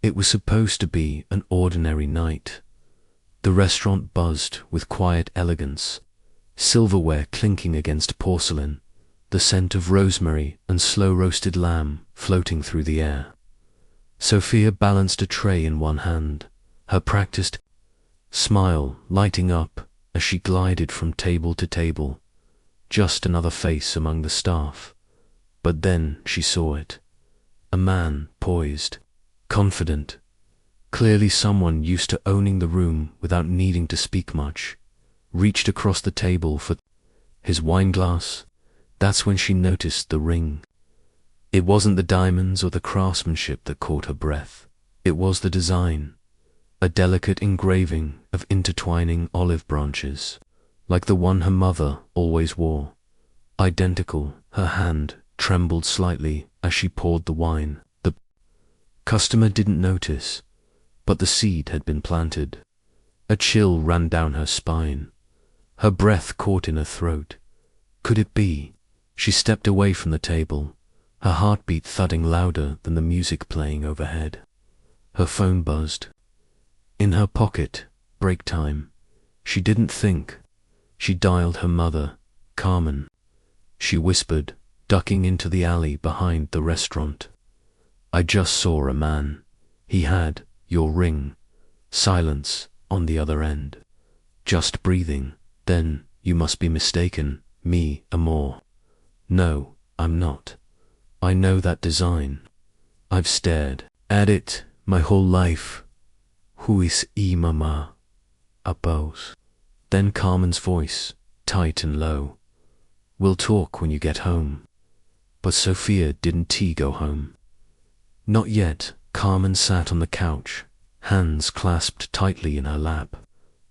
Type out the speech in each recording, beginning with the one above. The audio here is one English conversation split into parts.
It was supposed to be an ordinary night. The restaurant buzzed with quiet elegance, silverware clinking against porcelain, the scent of rosemary and slow-roasted lamb floating through the air. Sofía balanced a tray in one hand, her practiced smile lighting up as she glided from table to table, just another face among the staff. But then she saw it. A man poised, confident, clearly someone used to owning the room without needing to speak much, reached across the table for his wine glass. That's when she noticed the ring. It wasn't the diamonds or the craftsmanship that caught her breath. It was the design, a delicate engraving of intertwining olive branches, like the one her mother always wore. Identical. Her hand trembled slightly as she poured the wine. The customer didn't notice, but the seed had been planted. A chill ran down her spine. Her breath caught in her throat. Could it be? She stepped away from the table, her heartbeat thudding louder than the music playing overhead. Her phone buzzed. In her pocket, break time. She didn't think. She dialed her mother, Carmen. She whispered, ducking into the alley behind the restaurant. I just saw a man. He had your ring. Silence on the other end. Just breathing. Then, you must be mistaken. Me, amor. No, I'm not. I know that design. I've stared at it my whole life. Who is mama? Appose. Then Carmen's voice, tight and low. We'll talk when you get home. But Sofía didn't go home. Not yet. Carmen sat on the couch, hands clasped tightly in her lap.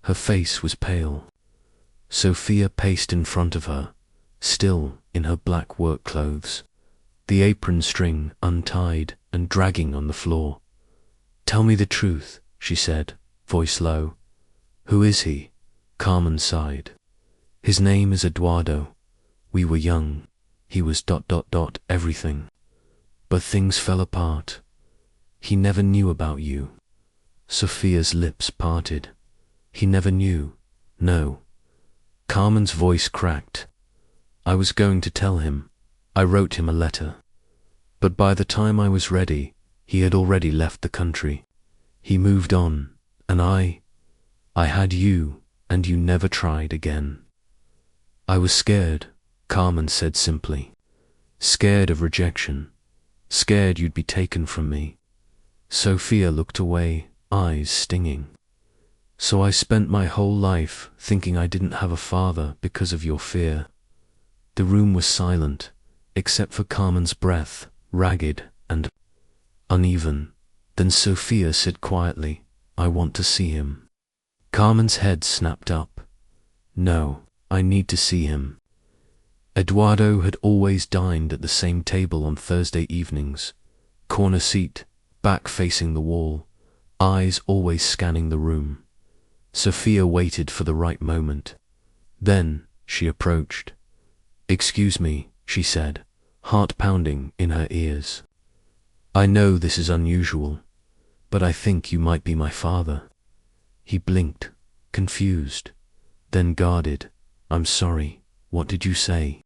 Her face was pale. Sofía paced in front of her, still in her black work clothes, the apron string untied and dragging on the floor. Tell me the truth, she said, voice low. Who is he? Carmen sighed. His name is Eduardo. We were young. He was ... everything. But things fell apart. He never knew about you. Sofía's lips parted. He never knew. No. Carmen's voice cracked. I was going to tell him. I wrote him a letter. But by the time I was ready, he had already left the country. He moved on, and I had you, and you never tried again. I was scared, Carmen said simply. Scared of rejection. Scared you'd be taken from me. Sofía looked away, eyes stinging. So I spent my whole life thinking I didn't have a father because of your fear. The room was silent, except for Carmen's breath, ragged and uneven. Then Sofía said quietly, I want to see him. Carmen's head snapped up. No, I need to see him. Eduardo had always dined at the same table on Thursday evenings. Corner seat, back facing the wall, eyes always scanning the room. Sofía waited for the right moment. Then she approached. Excuse me, she said, heart pounding in her ears. I know this is unusual, but I think you might be my father. He blinked, confused, then guarded. I'm sorry, what did you say?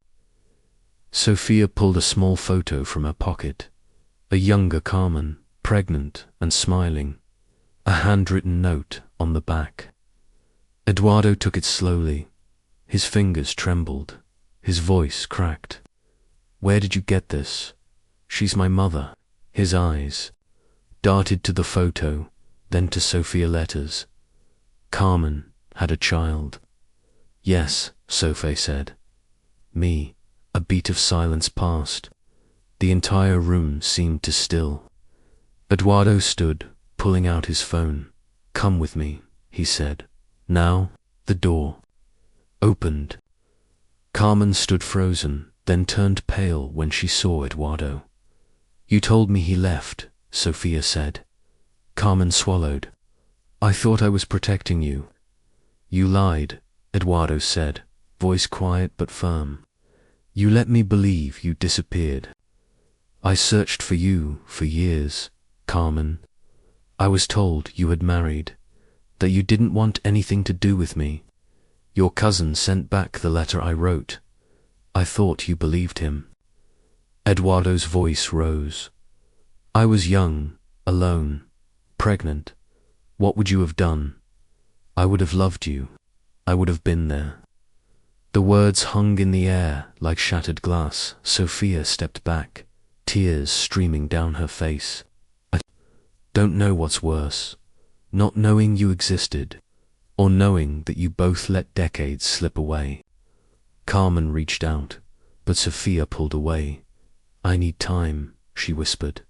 Sofía pulled a small photo from her pocket. A younger Carmen, pregnant and smiling. A handwritten note on the back. Eduardo took it slowly. His fingers trembled. His voice cracked. Where did you get this? She's my mother. His eyes darted to the photo, then to Sofía letters. Carmen had a child. Yes, Sofía said. Me. A beat of silence passed. The entire room seemed to still. Eduardo stood, pulling out his phone. Come with me, he said. Now, the door opened. Carmen stood frozen, then turned pale when she saw Eduardo. You told me he left, Sofía said. Carmen swallowed. I thought I was protecting you. You lied, Eduardo said, voice quiet but firm. You let me believe you disappeared. I searched for you for years, Carmen. I was told you had married, that you didn't want anything to do with me. Your cousin sent back the letter I wrote. I thought you believed him." Eduardo's voice rose. "I was young, alone, pregnant. What would you have done? I would have loved you. I would have been there." The words hung in the air like shattered glass. Sofía stepped back, tears streaming down her face. "I don't know what's worse, not knowing you existed, or knowing that you both let decades slip away." Carmen reached out, but Sofía pulled away. "I need time," she whispered.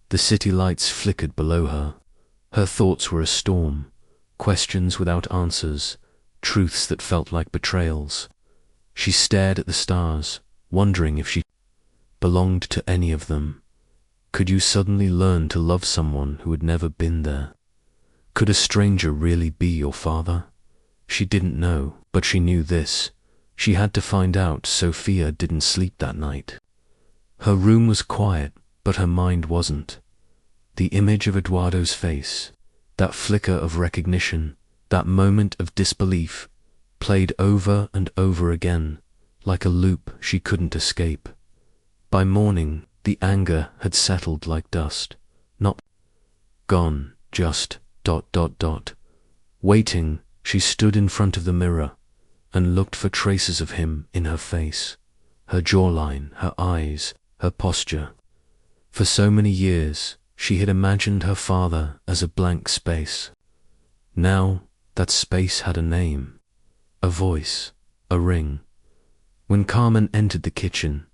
The city lights flickered below her. Her thoughts were a storm, questions without answers, truths that felt like betrayals. She stared at the stars, wondering if she belonged to any of them. Could you suddenly learn to love someone who had never been there? Could a stranger really be your father? She didn't know, but she knew this. She had to find out. Sofía didn't sleep that night. Her room was quiet, but her mind wasn't. The image of Eduardo's face, that flicker of recognition, that moment of disbelief, played over and over again, like a loop she couldn't escape. By morning, the anger had settled like dust, not gone, just ... Waiting, she stood in front of the mirror and looked for traces of him in her face, her jawline, her eyes, her posture. For so many years, she had imagined her father as a blank space. Now, that space had a name, a voice, a ring. When Carmen entered the kitchen,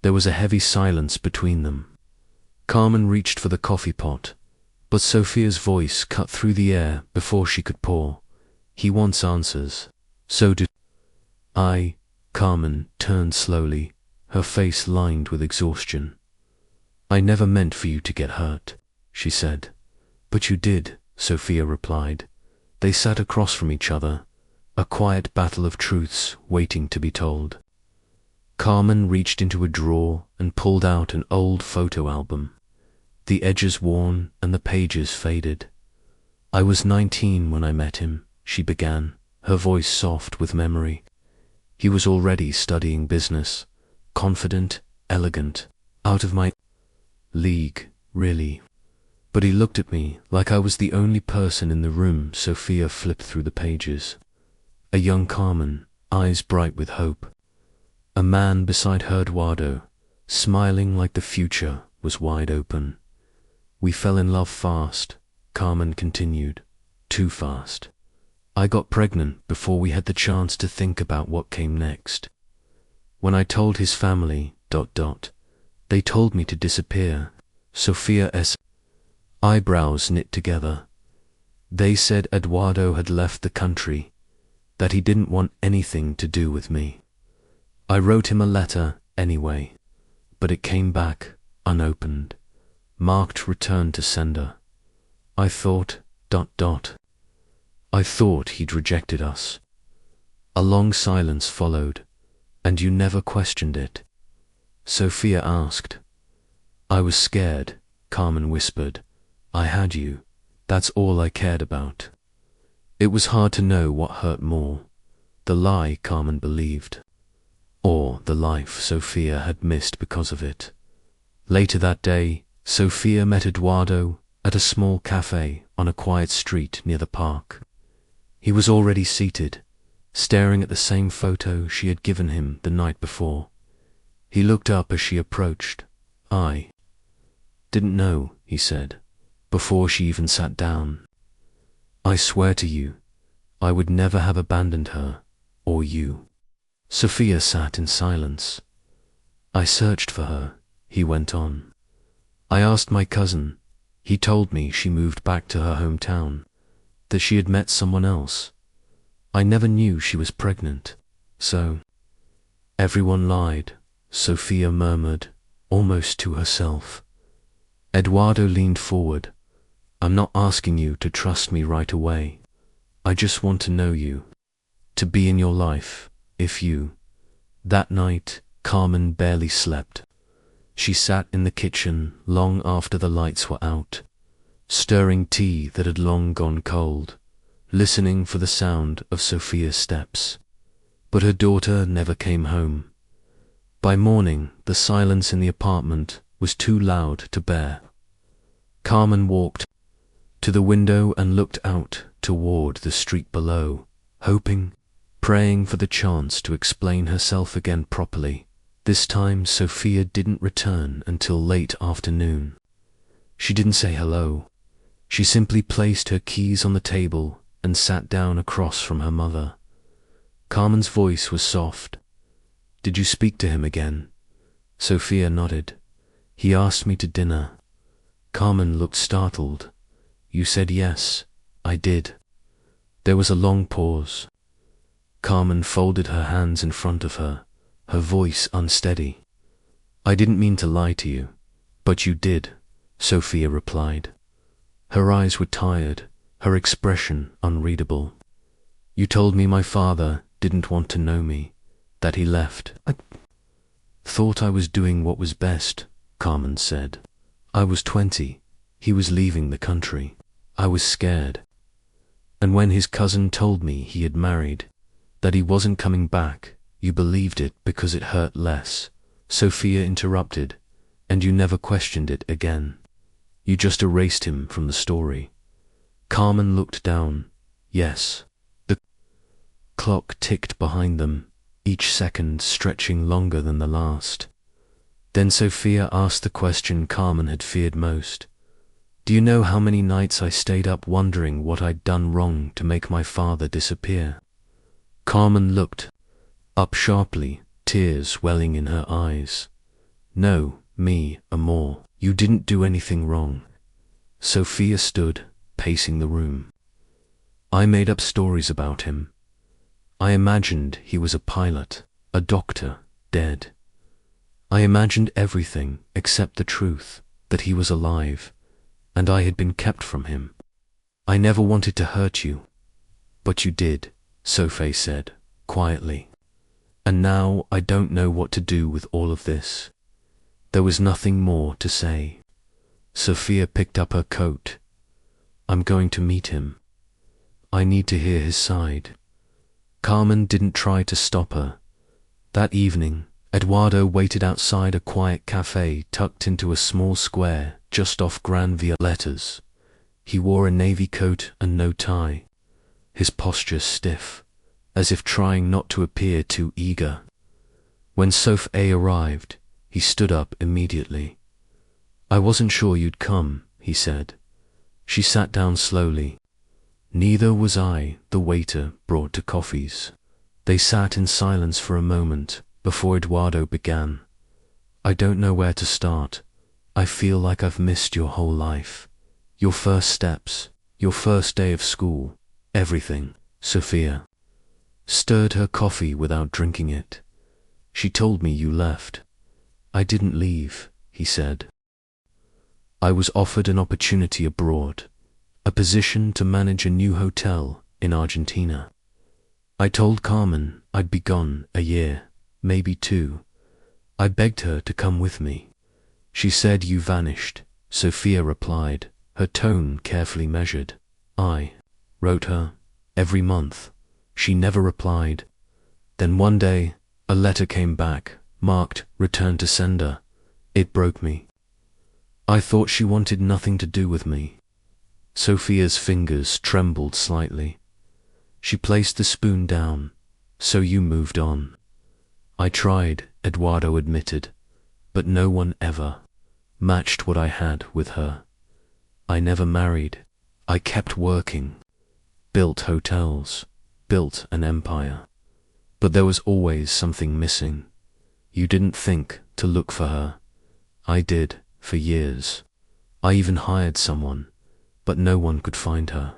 there was a heavy silence between them. Carmen reached for the coffee pot, but Sofía's voice cut through the air before she could pour. "He wants answers. So do I." Carmen turned slowly, her face lined with exhaustion. "I never meant for you to get hurt," she said. "But you did," Sofía replied. They sat across from each other, a quiet battle of truths waiting to be told. Carmen reached into a drawer and pulled out an old photo album, the edges worn and the pages faded. "I was 19 when I met him," she began, her voice soft with memory. "He was already studying business, confident, elegant, out of my league, really. But he looked at me like I was the only person in the room." Sofía flipped through the pages. A young Carmen, eyes bright with hope. A man beside her, Eduardo, smiling like the future was wide open. "We fell in love fast," Carmen continued. "Too fast. I got pregnant before we had the chance to think about what came next. When I told his family, ... they told me to disappear." Sofía's eyebrows knit together. "They said Eduardo had left the country, that he didn't want anything to do with me. I wrote him a letter anyway, but it came back unopened, marked return to sender. I thought ... I thought he'd rejected us." A long silence followed. "And you never questioned it?" Sofía asked. "I was scared," Carmen whispered. "I had you. That's all I cared about." It was hard to know what hurt more, the lie Carmen believed, or the life Sofía had missed because of it. Later that day, Sofía met Eduardo at a small cafe on a quiet street near the park. He was already seated, staring at the same photo she had given him the night before. He looked up as she approached. "I didn't know," he said, before she even sat down. "I swear to you, I would never have abandoned her, or you." Sofía sat in silence. "I searched for her," he went on. "I asked my cousin. He told me she moved back to her hometown, that she had met someone else. I never knew she was pregnant, so—" "Everyone lied," Sofía murmured, almost to herself. Eduardo leaned forward. "I'm not asking you to trust me right away. I just want to know you, to be in your life, if you—" That night, Carmen barely slept. She sat in the kitchen long after the lights were out. stirring tea that had long gone cold, listening for the sound of Sofia's steps. But her daughter never came home. By morning, the silence in the apartment was too loud to bear. Carmen walked to the window and looked out toward the street below, hoping, praying for the chance to explain herself again properly. This time Sofía didn't return until late afternoon. She didn't say hello. She simply placed her keys on the table and sat down across from her mother. Carmen's voice was soft. "Did you speak to him again?" Sofía nodded. "He asked me to dinner." Carmen looked startled. "You said yes." "I did." There was a long pause. Carmen folded her hands in front of her, her voice unsteady. "I didn't mean to lie to you, but you did," Sofía replied. Her eyes were tired, her expression unreadable. "You told me my father didn't want to know me, that he left." "I thought I was doing what was best," Carmen said. "I was 20. He was leaving the country. I was scared. And when his cousin told me he had married, that he wasn't coming back, you believed it because it hurt less," Sofía interrupted, "and you never questioned it again. You just erased him from the story." Carmen looked down. Yes. The clock ticked behind them, each second stretching longer than the last. Then Sofía asked the question Carmen had feared most. "Do you know how many nights I stayed up wondering what I'd done wrong to make my father disappear?" Carmen looked up sharply, tears welling in her eyes. "No, me, amor, you didn't do anything wrong." Sofía stood, pacing the room. "I made up stories about him. I imagined he was a pilot, a doctor, dead. I imagined everything except the truth, that he was alive, and I had been kept from him. I never wanted to hurt you, but you did," Sofía said, quietly. "And now I don't know what to do with all of this." There was nothing more to say. Sofía picked up her coat. "I'm going to meet him. I need to hear his side." Carmen didn't try to stop her. That evening, Eduardo waited outside a quiet cafe tucked into a small square just off Gran Via Letters. He wore a navy coat and no tie, his posture stiff, as if trying not to appear too eager. When Sofía arrived, he stood up immediately. "I wasn't sure you'd come," he said. She sat down slowly. "Neither was I," the waiter brought to coffees. They sat in silence for a moment before Eduardo began. "I don't know where to start. I feel like I've missed your whole life. Your first steps, your first day of school, everything." Sofía stirred her coffee without drinking it. "She told me you left." "I didn't leave," he said. "I was offered an opportunity abroad, a position to manage a new hotel in Argentina. I told Carmen I'd be gone a year, maybe 2. I begged her to come with me. She said you vanished," Sofía replied, her tone carefully measured. "I wrote her every month. She never replied. Then one day, a letter came back, marked Return to Sender. It broke me. I thought she wanted nothing to do with me." Sofía's fingers trembled slightly. She placed the spoon down. "So you moved on." "I tried," Eduardo admitted, "but no one ever matched what I had with her. I never married. I kept working, built hotels, built an empire. But there was always something missing. You didn't think to look for her. I did, for years. I even hired someone, but no one could find her."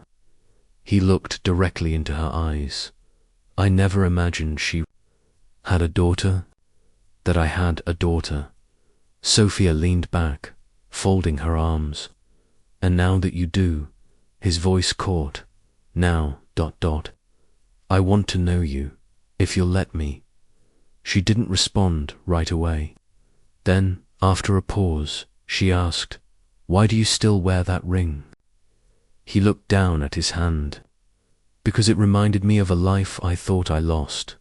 He looked directly into her eyes. "I never imagined she had a daughter, that I had a daughter." Sofía leaned back, folding her arms. "And now that you do," his voice caught, "now, ... I want to know you, if you'll let me." She didn't respond right away. Then, after a pause, she asked, "Why do you still wear that ring?" He looked down at his hand. Because it reminded me of a life I thought I lost.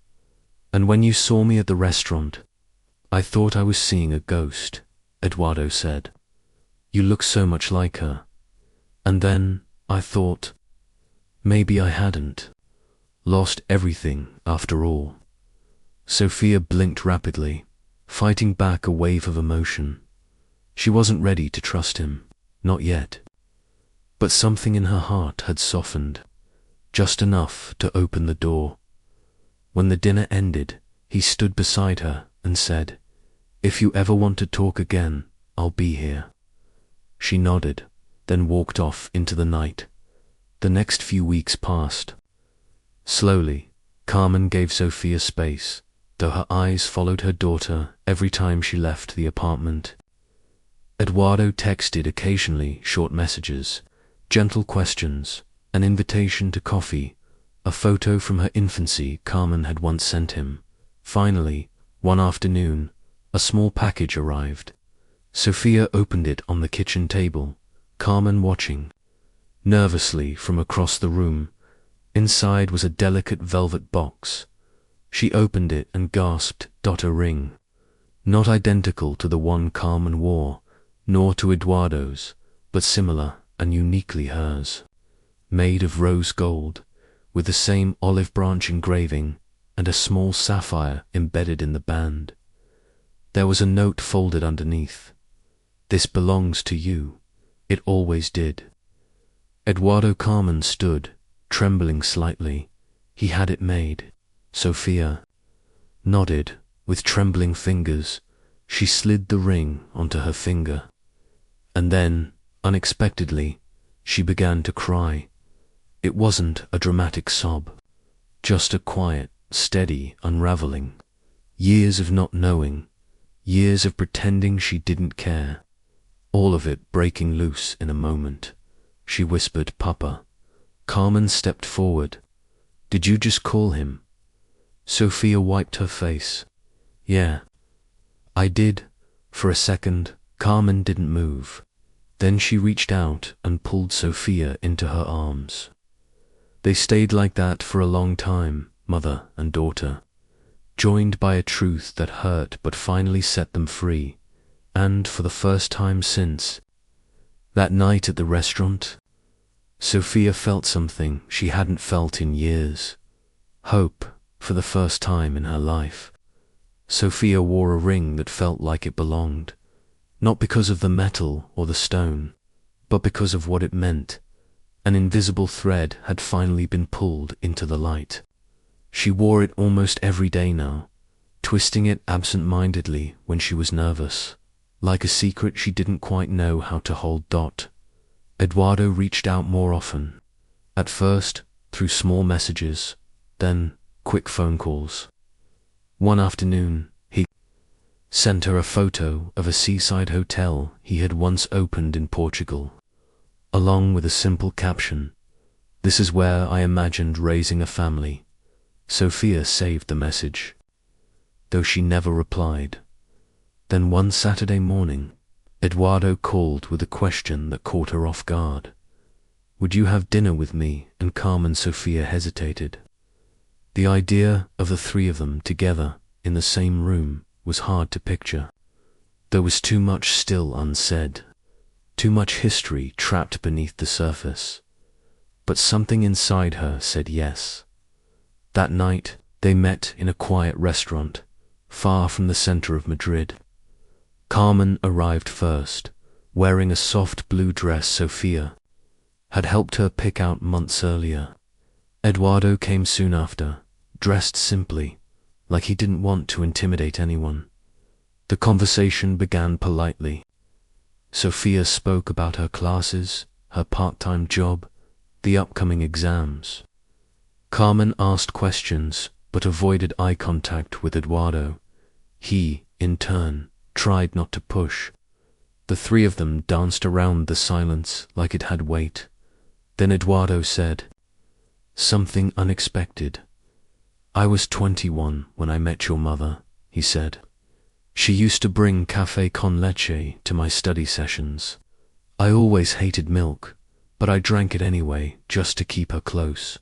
And when you saw me at the restaurant, I thought I was seeing a ghost, Eduardo said. You look so much like her. And then I thought, maybe I hadn't lost everything after all. Sofía blinked rapidly, fighting back a wave of emotion. She wasn't ready to trust him, not yet. But something in her heart had softened, just enough to open the door. When the dinner ended, he stood beside her and said, "If you ever want to talk again, I'll be here." She nodded, then walked off into the night. The next few weeks passed. Slowly, Carmen gave Sofía space, though her eyes followed her daughter every time she left the apartment. Eduardo texted occasionally short messages, gentle questions, an invitation to coffee, a photo from her infancy Carmen had once sent him. Finally, one afternoon, a small package arrived. Sofía opened it on the kitchen table, Carmen watching. Nervously from across the room, inside was a delicate velvet box. She opened it and gasped, "A ring." Not identical to the one Carmen wore, nor to Eduardo's, but similar and uniquely hers. Made of rose gold, with the same olive branch engraving and a small sapphire embedded in the band. There was a note folded underneath. "This belongs to you. It always did." Eduardo Carmen stood, trembling slightly. He had it made. Sofía nodded. With trembling fingers, she slid the ring onto her finger. And then, unexpectedly, she began to cry. It wasn't a dramatic sob, just a quiet, steady unraveling. Years of not knowing, years of pretending she didn't care, all of it breaking loose in a moment. She whispered, "Papa." Carmen stepped forward. "Did you just call him?" Sofía wiped her face. "Yeah, I did." For a second, Carmen didn't move. Then she reached out and pulled Sofía into her arms. They stayed like that for a long time, mother and daughter, joined by a truth that hurt but finally set them free. And for the first time since that night at the restaurant, Sofía felt something she hadn't felt in years. Hope for the first time in her life. Sofía wore a ring that felt like it belonged, not because of the metal or the stone, but because of what it meant. An invisible thread had finally been pulled into the light. She wore it almost every day now, twisting it absent-mindedly when she was nervous, like a secret she didn't quite know how to hold. Eduardo reached out more often, at first through small messages, then quick phone calls. One afternoon, he sent her a photo of a seaside hotel he had once opened in Portugal, along with a simple caption, "This is where I imagined raising a family." Sofía saved the message, though she never replied. Then one Saturday morning, Eduardo called with a question that caught her off guard. "Would you have dinner with me?" And Carmen Sofía hesitated. The idea of the three of them together in the same room was hard to picture. There was too much still unsaid, too much history trapped beneath the surface. But something inside her said yes. That night, they met in a quiet restaurant, far from the center of Madrid. Carmen arrived first, wearing a soft blue dress Sofía had helped her pick out months earlier. Eduardo came soon after, dressed simply, like he didn't want to intimidate anyone. The conversation began politely. Sofía spoke about her classes, her part-time job, the upcoming exams. Carmen asked questions, but avoided eye contact with Eduardo. He, in turn, tried not to push. The three of them danced around the silence like it had weight. Then Eduardo said, "Something unexpected. I was 21 when I met your mother," he said. "She used to bring café con leche to my study sessions. I always hated milk, but I drank it anyway, just to keep her close.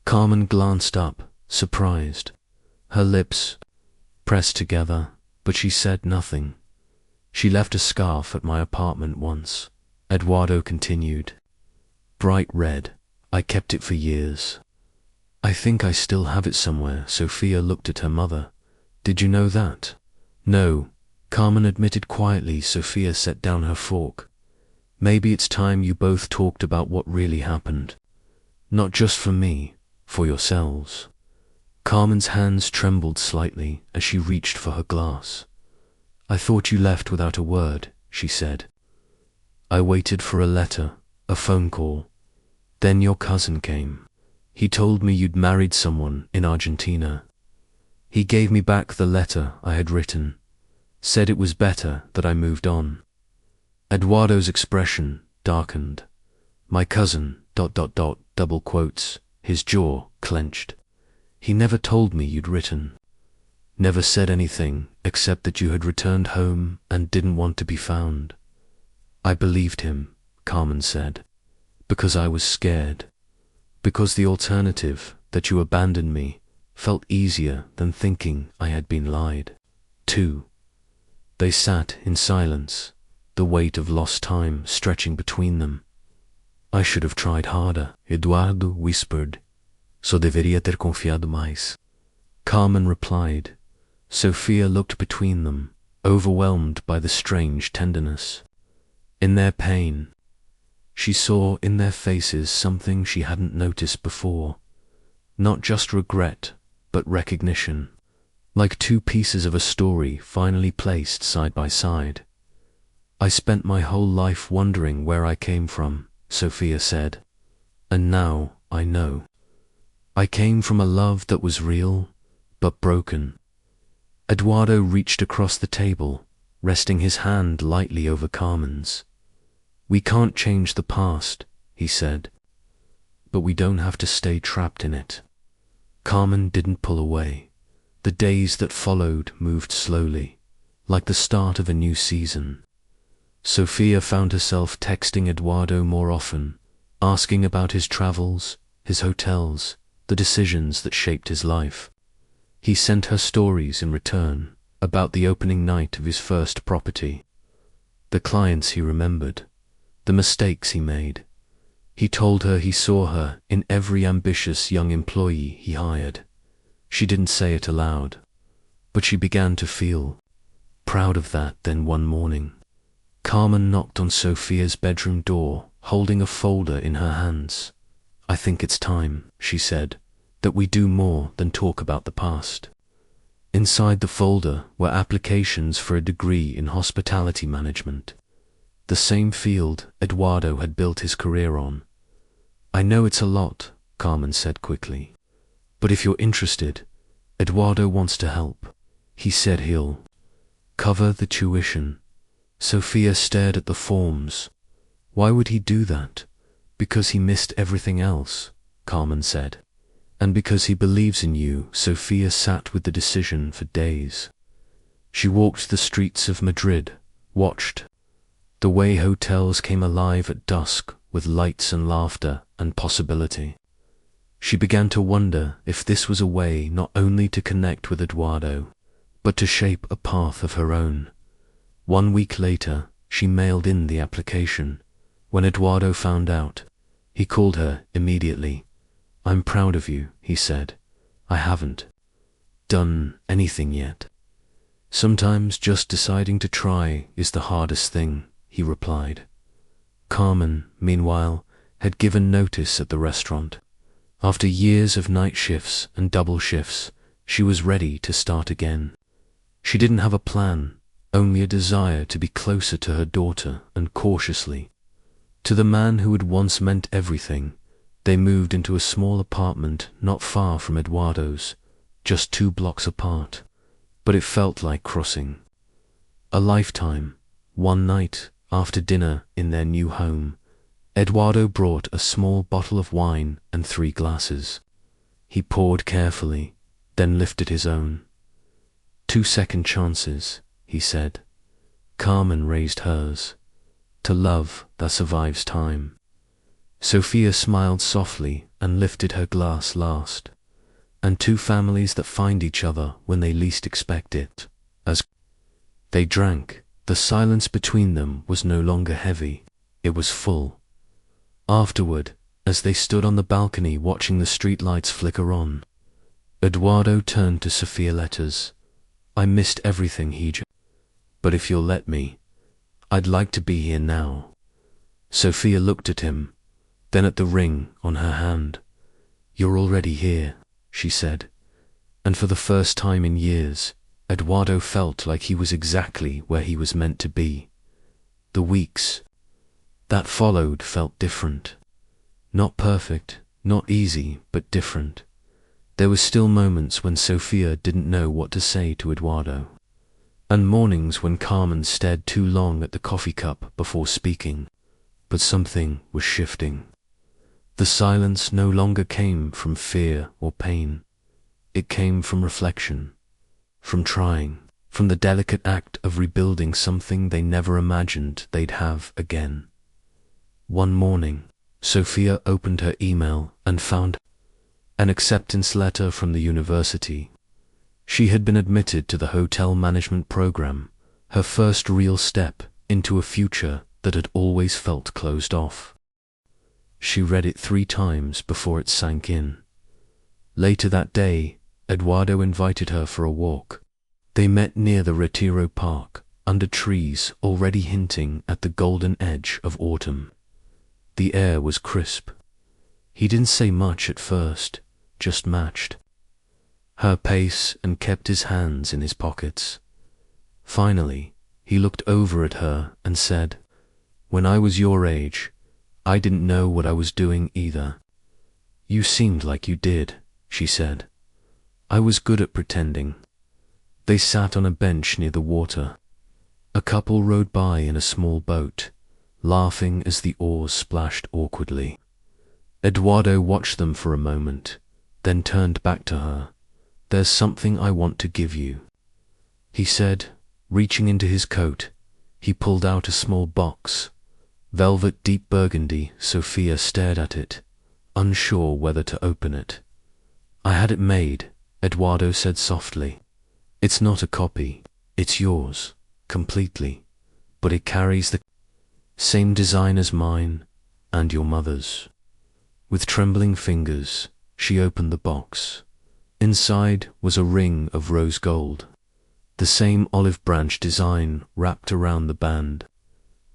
Carmen glanced up, surprised. Her lips pressed together, but she said nothing. She left a scarf at my apartment once, Eduardo continued. Bright red. I kept it for years. I think I still have it somewhere. Sofía looked at her mother. Did you know that? No, Carmen admitted quietly. Sofía set down her fork. Maybe it's time you both talked about what really happened. Not just for me, for yourselves. Carmen's hands trembled slightly as she reached for her glass. I thought you left without a word, she said. I waited for a letter, a phone call. Then your cousin came. He told me you'd married someone in Argentina. He gave me back the letter I had written, said it was better that I moved on. Eduardo's expression darkened. My cousin, ... double quotes, his jaw clenched. He never told me you'd written. Never said anything except that you had returned home and didn't want to be found. I believed him, Carmen said, because I was scared. Because the alternative, that you abandoned me, felt easier than thinking I had been lied to. They sat in silence, the weight of lost time stretching between them. I should have tried harder, Eduardo whispered. Só deveria ter confiado mais. Carmen replied. Sofía looked between them, overwhelmed by the strange tenderness. In their pain, she saw in their faces something she hadn't noticed before. Not just regret, but recognition, like two pieces of a story finally placed side by side. I spent my whole life wondering where I came from, Sofía said, and now I know. I came from a love that was real, but broken. Eduardo reached across the table, resting his hand lightly over Carmen's. We can't change the past, he said, but we don't have to stay trapped in it. Carmen didn't pull away. The days that followed moved slowly, like the start of a new season. Sofía found herself texting Eduardo more often, asking about his travels, his hotels, the decisions that shaped his life. He sent her stories in return about the opening night of his first property, the clients he remembered, the mistakes he made. He told her he saw her in every ambitious young employee he hired. She didn't say it aloud, but she began to feel proud of that. Then one morning, Carmen knocked on Sofía's bedroom door, holding a folder in her hands. I think it's time, she said, that we do more than talk about the past. Inside the folder were applications for a degree in hospitality management, the same field Eduardo had built his career on. I know it's a lot, Carmen said quickly, but if you're interested, Eduardo wants to help. He said he'll cover the tuition. Sofía stared at the forms. Why would he do that? Because he missed everything else, Carmen said. And because he believes in you. Sofía sat with the decision for days. She walked the streets of Madrid, watched the way hotels came alive at dusk with lights and laughter and possibility. She began to wonder if this was a way not only to connect with Eduardo, but to shape a path of her own. 1 week later, she mailed in the application. When Eduardo found out, he called her immediately. I'm proud of you, he said. I haven't done anything yet. Sometimes just deciding to try is the hardest thing, he replied. Carmen, meanwhile, had given notice at the restaurant. After years of night shifts and double shifts, she was ready to start again. She didn't have a plan, only a desire to be closer to her daughter, and cautiously, to the man who had once meant everything. They moved into a small apartment not far from Eduardo's, just 2 blocks apart, but it felt like crossing a lifetime. One night, after dinner in their new home, Eduardo brought a small bottle of wine and 3 glasses. He poured carefully, then lifted his own. 2 second chances, he said. Carmen raised hers. To love that survives time. Sofía smiled softly and lifted her glass last. And two families that find each other when they least expect it. As they drank, the silence between them was no longer heavy, it was full. Afterward, as they stood on the balcony watching the streetlights flicker on, Eduardo turned to Sofía. Letters. I missed everything but if you'll let me, I'd like to be here now. Sofía looked at him, then at the ring on her hand. You're already here, she said, and for the first time in years, Eduardo felt like he was exactly where he was meant to be. The weeks that followed felt different. Not perfect, not easy, but different. There were still moments when Sofía didn't know what to say to Eduardo, and mornings when Carmen stared too long at the coffee cup before speaking, but something was shifting. The silence no longer came from fear or pain. It came from reflection, from trying, from the delicate act of rebuilding something they never imagined they'd have again. One morning, Sofía opened her email and found an acceptance letter from the university. She had been admitted to the hotel management program, her first real step into a future that had always felt closed off. She read it 3 times before it sank in. Later that day, Eduardo invited her for a walk. They met near the Retiro Park, under trees already hinting at the golden edge of autumn. The air was crisp. He didn't say much at first, just matched her pace and kept his hands in his pockets. Finally, he looked over at her and said, "When I was your age, I didn't know what I was doing either." "You seemed like you did," she said. "I was good at pretending." They sat on a bench near the water. A couple rowed by in a small boat, laughing as the oars splashed awkwardly. Eduardo watched them for a moment, then turned back to her. "There's something I want to give you," he said, reaching into his coat. He pulled out a small box. Velvet deep burgundy. Sofía stared at it, unsure whether to open it. "I had it made," Eduardo said softly. "It's not a copy, it's yours, completely, but it carries the same design as mine and your mother's." With trembling fingers, she opened the box. Inside was a ring of rose gold, the same olive branch design wrapped around the band,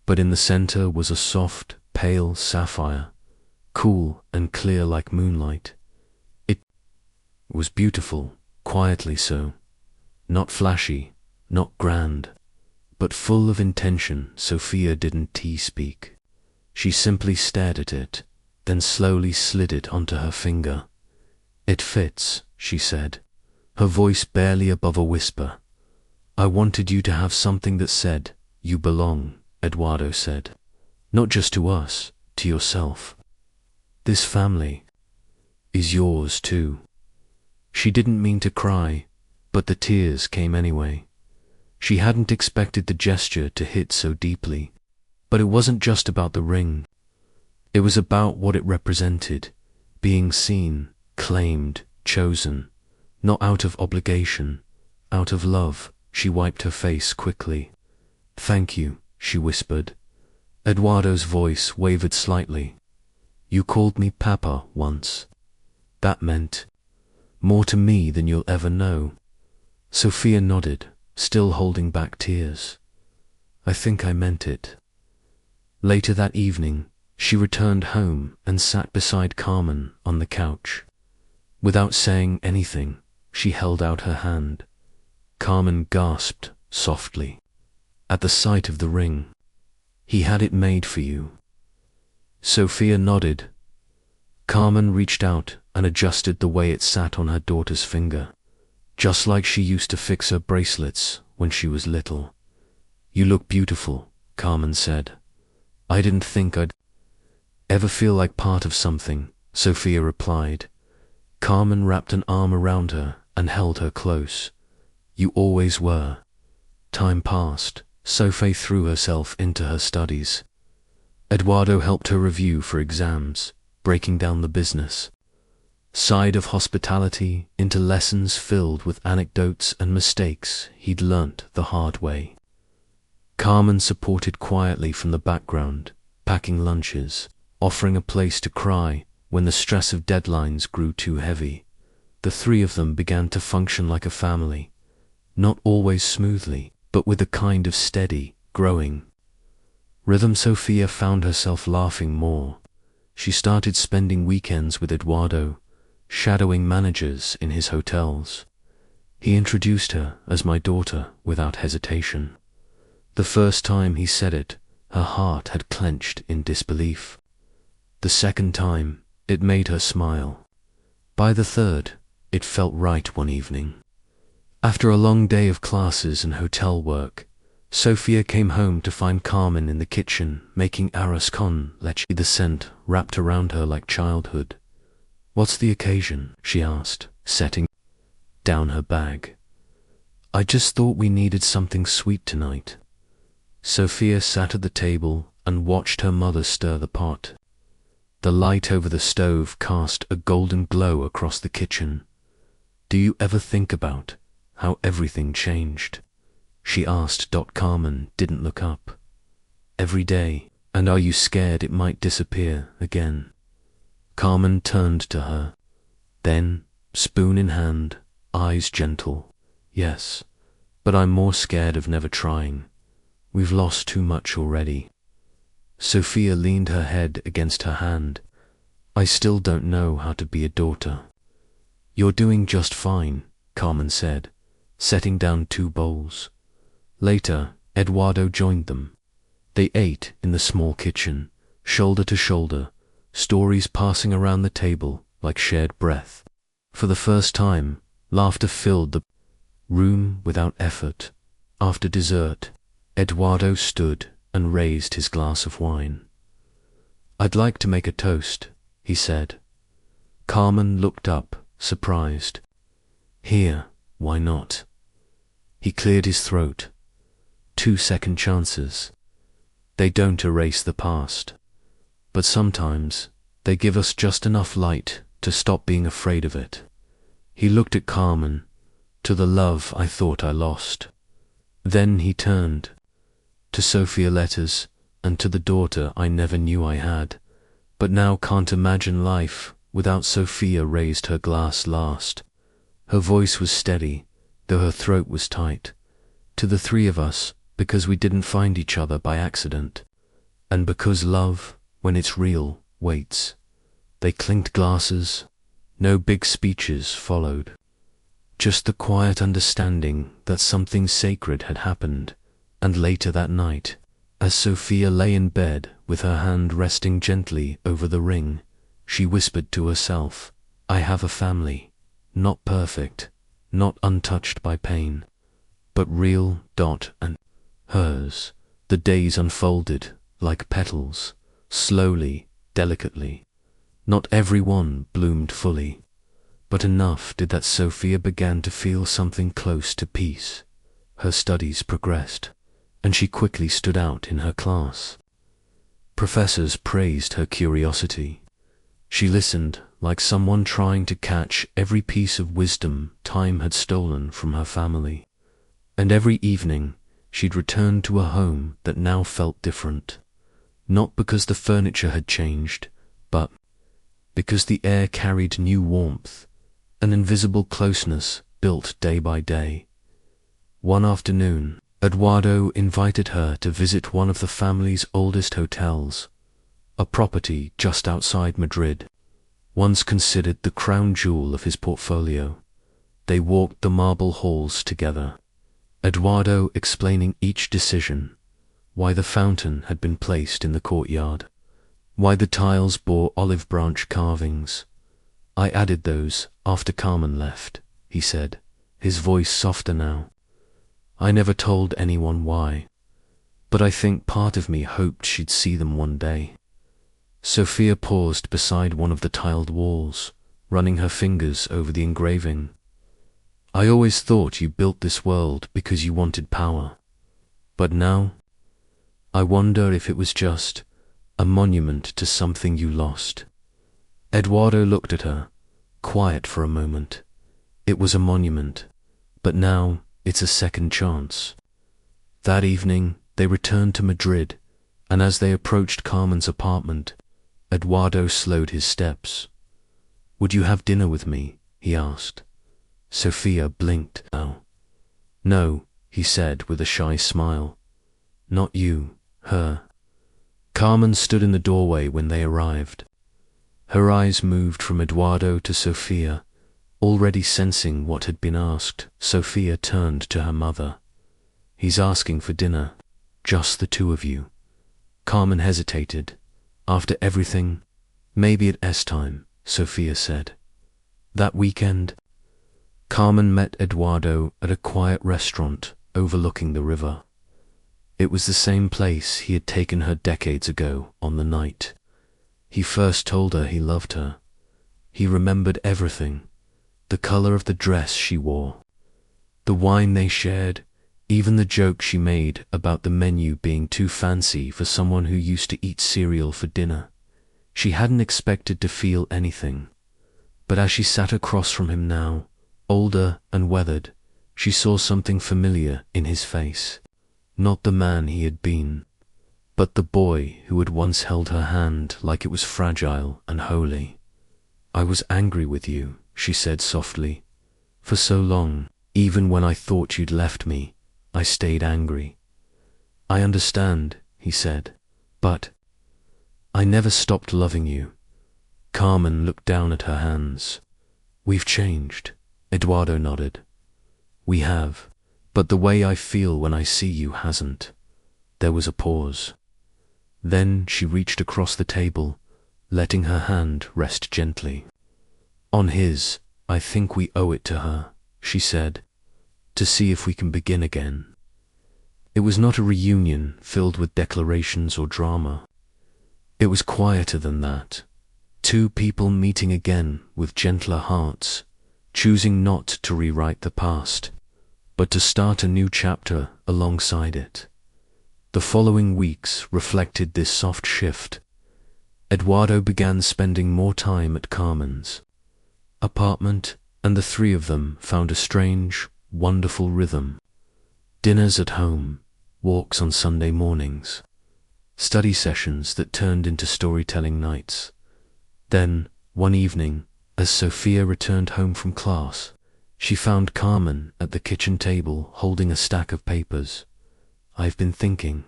but in the center was a soft, pale sapphire, cool and clear like moonlight. It was beautiful, quietly so, not flashy, not grand, but full of intention. Sofía didn't speak. She simply stared at it, then slowly slid it onto her finger. "It fits," she said, her voice barely above a whisper. "I wanted you to have something that said, 'You belong,'" Eduardo said. "Not just to us, to yourself. This family is yours too." She didn't mean to cry, but the tears came anyway. She hadn't expected the gesture to hit so deeply. But it wasn't just about the ring. It was about what it represented, being seen, claimed, chosen, not out of obligation, out of love. She wiped her face quickly. "Thank you," she whispered. Eduardo's voice wavered slightly. "You called me Papa once. That meant more to me than you'll ever know." Sofía nodded, still holding back tears. "I think I meant it." Later that evening, she returned home and sat beside Carmen on the couch. Without saying anything, she held out her hand. Carmen gasped softly at the sight of the ring. "He had it made for you." Sofía nodded. Carmen reached out and adjusted the way it sat on her daughter's finger, just like she used to fix her bracelets when she was little. "You look beautiful," Carmen said. "I didn't think I'd ever feel like part of something," Sofía replied. Carmen wrapped an arm around her and held her close. "You always were." Time passed. Sofía threw herself into her studies. Eduardo helped her review for exams, breaking down the business side of hospitality into lessons filled with anecdotes and mistakes he'd learnt the hard way. Carmen supported quietly from the background, packing lunches, offering a place to cry when the stress of deadlines grew too heavy. The three of them began to function like a family, not always smoothly, but with a kind of steady, growing rhythm. Sofía found herself laughing more. She started spending weekends with Eduardo, shadowing managers in his hotels. He introduced her as my daughter without hesitation. The first time he said it, her heart had clenched in disbelief. The second time, it made her smile. By the third, it felt right one evening. After a long day of classes and hotel work, Sofía came home to find Carmen in the kitchen making arroz con leche. The scent wrapped around her like childhood. "What's the occasion?" she asked, setting down her bag. "I just thought we needed something sweet tonight." Sofía sat at the table and watched her mother stir the pot. The light over the stove cast a golden glow across the kitchen. "Do you ever think about how everything changed?" she asked. Carmen didn't look up. "Every day. And are you scared it might disappear again?" Carmen turned to her. Then, spoon in hand, eyes gentle. "Yes, but I'm more scared of never trying. We've lost too much already." Sofía leaned her head against her hand. "I still don't know how to be a daughter." "You're doing just fine," Carmen said, setting down 2 bowls. Later, Eduardo joined them. They ate in the small kitchen, shoulder to shoulder, stories passing around the table like shared breath. For the first time, laughter filled the room without effort. After dessert, Eduardo stood and raised his glass of wine. "I'd like to make a toast," he said. Carmen looked up, surprised. "Here, why not?" He cleared his throat. 2 second chances. They don't erase the past, but sometimes they give us just enough light to stop being afraid of it. He looked at Carmen, "To the love I thought I lost." Then he turned to Sofía, "Letters, and to the daughter I never knew I had, but now can't imagine life without." Sofía raised her glass last. Her voice was steady, though her throat was tight. "To the 3 of us, because we didn't find each other by accident, and because love, when it's real, waits." They clinked glasses. No big speeches followed. Just the quiet understanding that something sacred had happened. And later that night, as Sofía lay in bed with her hand resting gently over the ring, she whispered to herself, "I have a family, not perfect, not untouched by pain, but real. And hers." The days unfolded like petals, slowly, delicately. Not every one bloomed fully, but enough did that Sofía began to feel something close to peace. Her studies progressed, and she quickly stood out in her class. Professors praised her curiosity. She listened like someone trying to catch every piece of wisdom time had stolen from her family. And every evening, she'd return to a home that now felt different. Not because the furniture had changed, but because the air carried new warmth, an invisible closeness built day by day. One afternoon, Eduardo invited her to visit one of the family's oldest hotels, a property just outside Madrid, once considered the crown jewel of his portfolio. They walked the marble halls together, Eduardo explaining each decision, why the fountain had been placed in the courtyard, why the tiles bore olive branch carvings. "I added those after Carmen left," he said, his voice softer now. "I never told anyone why, but I think part of me hoped she'd see them one day." Sofía paused beside one of the tiled walls, running her fingers over the engraving. "I always thought you built this world because you wanted power. But now, I wonder if it was just a monument to something you lost. Eduardo looked at her, quiet for a moment. It was a monument, but now it's a second chance. That evening, they returned to Madrid, and as they approached Carmen's apartment, Eduardo slowed his steps. "Would you have dinner with me?" he asked. Sofía blinked. No, he said with a shy smile. "Not you, her." Carmen stood in the doorway when they arrived. Her eyes moved from Eduardo to Sofía. Already sensing what had been asked, Sofía turned to her mother. "He's asking for dinner. Just the two of you." Carmen hesitated. "After everything, maybe at S-time," Sofía said. That weekend, Carmen met Eduardo at a quiet restaurant overlooking the river. It was the same place he had taken her decades ago on the night he first told her he loved her. He remembered everything, the color of the dress she wore, the wine they shared, even the joke she made about the menu being too fancy for someone who used to eat cereal for dinner. She hadn't expected to feel anything, but as she sat across from him now, older and weathered, she saw something familiar in his face. Not the man he had been, but the boy who had once held her hand like it was fragile and holy. "I was angry with you," she said softly. "For so long, even when I thought you'd left me, I stayed angry." "I understand," he said, "but I never stopped loving you." Carmen looked down at her hands. "We've changed," Eduardo nodded. "We have, but the way I feel when I see you hasn't." There was a pause. Then she reached across the table, letting her hand rest gently on his. "I think we owe it to her," she said, "to see if we can begin again." It was not a reunion filled with declarations or drama. It was quieter than that. Two people meeting again with gentler hearts, choosing not to rewrite the past, but to start a new chapter alongside it. The following weeks reflected this soft shift. Eduardo began spending more time at Carmen's apartment, and the three of them found a strange, wonderful rhythm. Dinners at home, walks on Sunday mornings, study sessions that turned into storytelling nights. Then, one evening, as Sofía returned home from class, she found Carmen at the kitchen table holding a stack of papers. "I've been thinking,"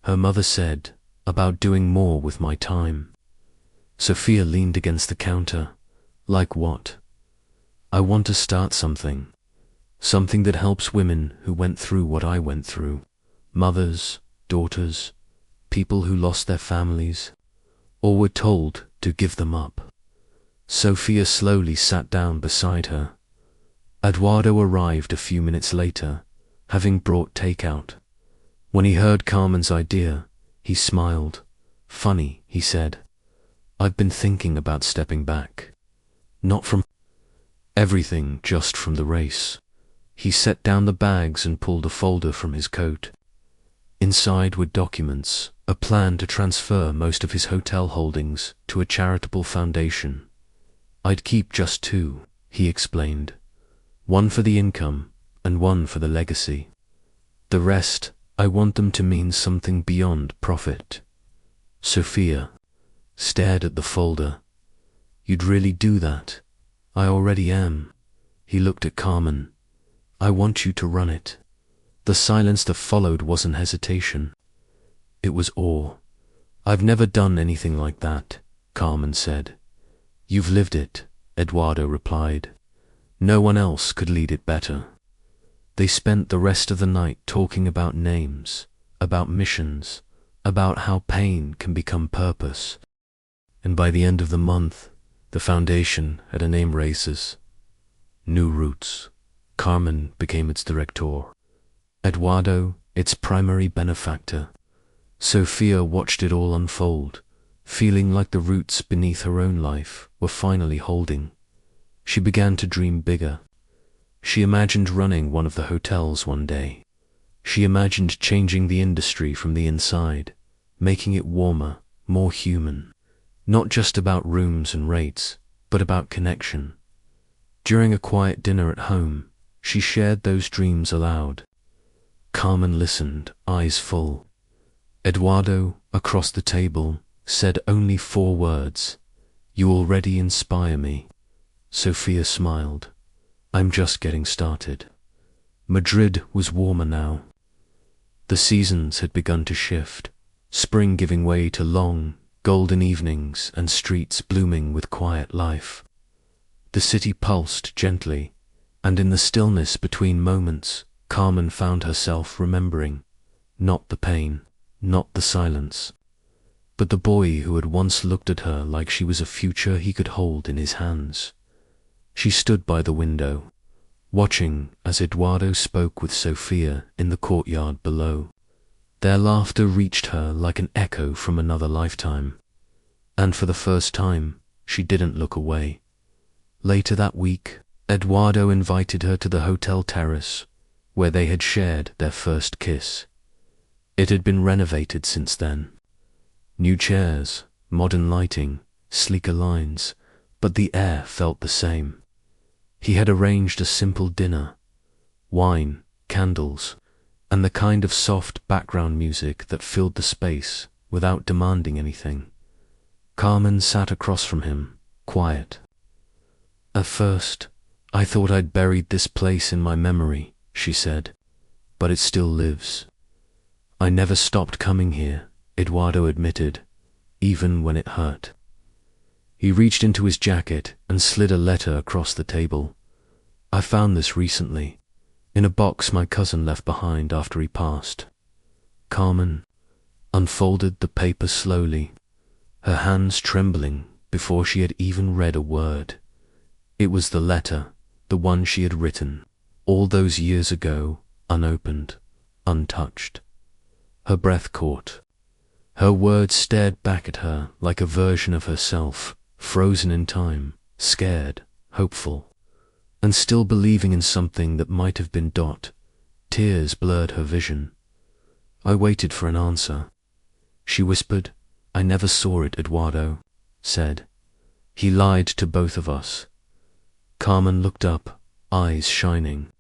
her mother said, "about doing more with my time." Sofía leaned against the counter. "Like what?" "I want to start something. Something that helps women who went through what I went through. Mothers, daughters, people who lost their families, or were told to give them up." Sofía slowly sat down beside her. Eduardo arrived a few minutes later, having brought takeout. When he heard Carmen's idea, he smiled. "Funny," he said. "I've been thinking about stepping back. Not from everything, just from the race." He set down the bags and pulled a folder from his coat. Inside were documents, a plan to transfer most of his hotel holdings to a charitable foundation. "I'd keep just two," he explained. "One for the income and one for the legacy. The rest, I want them to mean something beyond profit." Sofía stared at the folder. "You'd really do that?" "I already am." He looked at Carmen. "I want you to run it." The silence that followed wasn't hesitation. It was awe. "I've never done anything like that," Carmen said. "You've lived it," Eduardo replied. "No one else could lead it better." They spent the rest of the night talking about names, about missions, about how pain can become purpose. And by the end of the month, the foundation had a name: Races. New Roots. Carmen became its director. Eduardo, its primary benefactor. Sofía watched it all unfold, feeling like the roots beneath her own life were finally holding. She began to dream bigger. She imagined running one of the hotels one day. She imagined changing the industry from the inside, making it warmer, more human. Not just about rooms and rates, but about connection. During a quiet dinner at home, she shared those dreams aloud. Carmen listened, eyes full. Eduardo, across the table, said only 4 words. "You already inspire me." Sofía smiled. "I'm just getting started." Madrid was warmer now. The seasons had begun to shift, spring giving way to long, golden evenings and streets blooming with quiet life. The city pulsed gently, and in the stillness between moments, Carmen found herself remembering, not the pain, not the silence, but the boy who had once looked at her like she was a future he could hold in his hands. She stood by the window, watching as Eduardo spoke with Sofía in the courtyard below. Their laughter reached her like an echo from another lifetime, and for the first time, she didn't look away. Later that week, Eduardo invited her to the hotel terrace, where they had shared their first kiss. It had been renovated since then. New chairs, modern lighting, sleeker lines, but the air felt the same. He had arranged a simple dinner, wine, candles, and the kind of soft background music that filled the space without demanding anything. Carmen sat across from him, quiet. "At first, I thought I'd buried this place in my memory," she said, "but it still lives." "I never stopped coming here," Eduardo admitted, "even when it hurt." He reached into his jacket and slid a letter across the table. "I found this recently, in a box my cousin left behind after he passed." Carmen unfolded the paper slowly, her hands trembling before she had even read a word. It was the letter, the one she had written, all those years ago, unopened, untouched. Her breath caught. Her words stared back at her like a version of herself, frozen in time, scared, hopeful, and still believing in something that might have been. Tears blurred her vision. "I waited for an answer," she whispered. "I never saw it," Eduardo said. "He lied to both of us." Carmen looked up, eyes shining.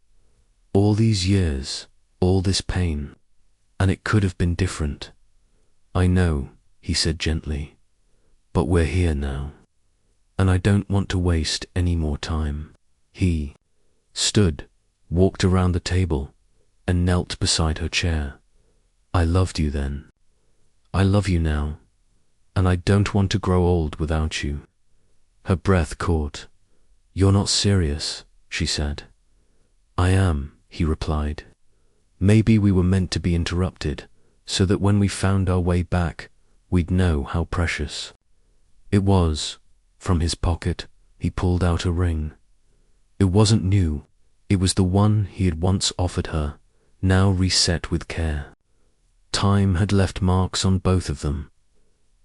"All these years, all this pain, and it could have been different." "I know," he said gently, "but we're here now, and I don't want to waste any more time." He stood, walked around the table, and knelt beside her chair. "I loved you then. I love you now, and I don't want to grow old without you." Her breath caught. "You're not serious," she said. "I am," he replied. "Maybe we were meant to be interrupted, so that when we found our way back, we'd know how precious." It was. From his pocket, he pulled out a ring. It wasn't new. It was the one he had once offered her, now reset with care. Time had left marks on both of them,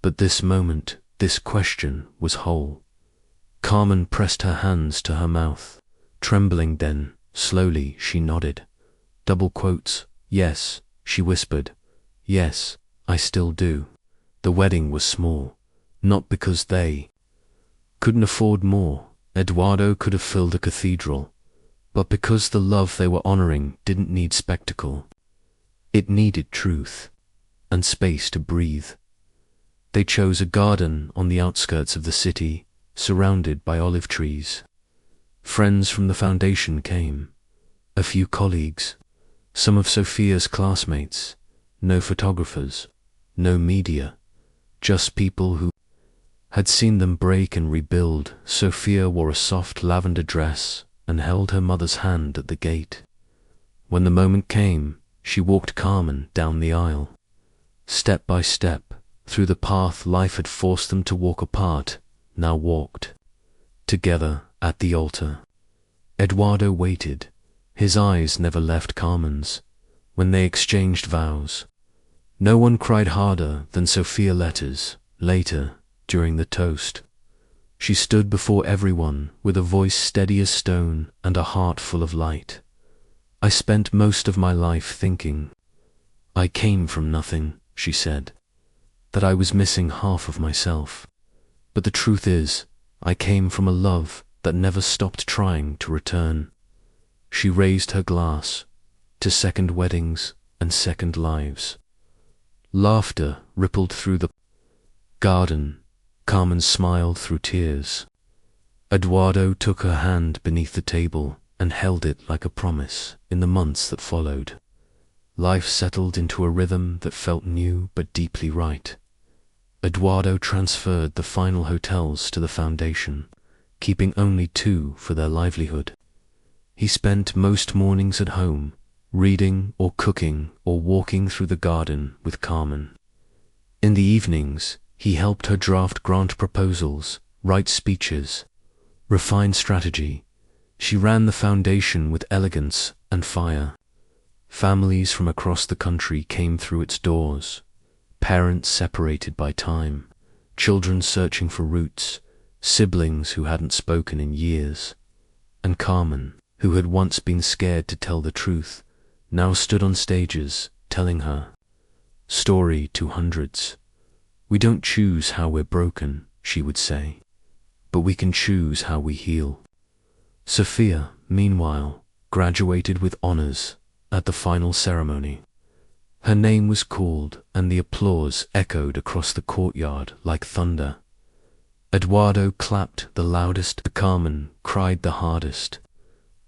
but this moment, this question, was whole. Carmen pressed her hands to her mouth, trembling. Then, slowly, she nodded. Double quotes. "Yes," she whispered. "Yes, I still do." The wedding was small, not because they couldn't afford more. Eduardo could have filled a cathedral, but because the love they were honoring didn't need spectacle. It needed truth and space to breathe. They chose a garden on the outskirts of the city, surrounded by olive trees. Friends from the foundation came, a few colleagues, some of Sofía's classmates, no photographers, no media, just people who had seen them break and rebuild. Sofía wore a soft lavender dress and held her mother's hand at the gate. When the moment came, she walked Carmen down the aisle. Step by step, through the path life had forced them to walk apart, now walked together at the altar. Eduardo waited. His eyes never left Carmen's when they exchanged vows. No one cried harder than Sofía Letters. Later, during the toast, she stood before everyone with a voice steady as stone and a heart full of light. "I spent most of my life thinking. I came from nothing," she said. that I was missing half of myself. But the truth is, I came from a love that never stopped trying to return. She raised her glass to second weddings and second lives. Laughter rippled through the garden. Carmen smiled through tears. Eduardo took her hand beneath the table and held it like a promise. In the months that followed, life settled into a rhythm that felt new but deeply right. Eduardo transferred the final hotels to the foundation, keeping only 2 for their livelihood. He spent most mornings at home, reading or cooking or walking through the garden with Carmen. In the evenings, he helped her draft grant proposals, write speeches, refine strategy. She ran the foundation with elegance and fire. Families from across the country came through its doors, parents separated by time, children searching for roots, siblings who hadn't spoken in years. And Carmen, who had once been scared to tell the truth, now stood on stages telling her story to hundreds. "We don't choose how we're broken," she would say, "but we can choose how we heal." Sofía, meanwhile, graduated with honors at the final ceremony. Her name was called, and the applause echoed across the courtyard like thunder. Eduardo clapped the loudest, Carmen cried the hardest.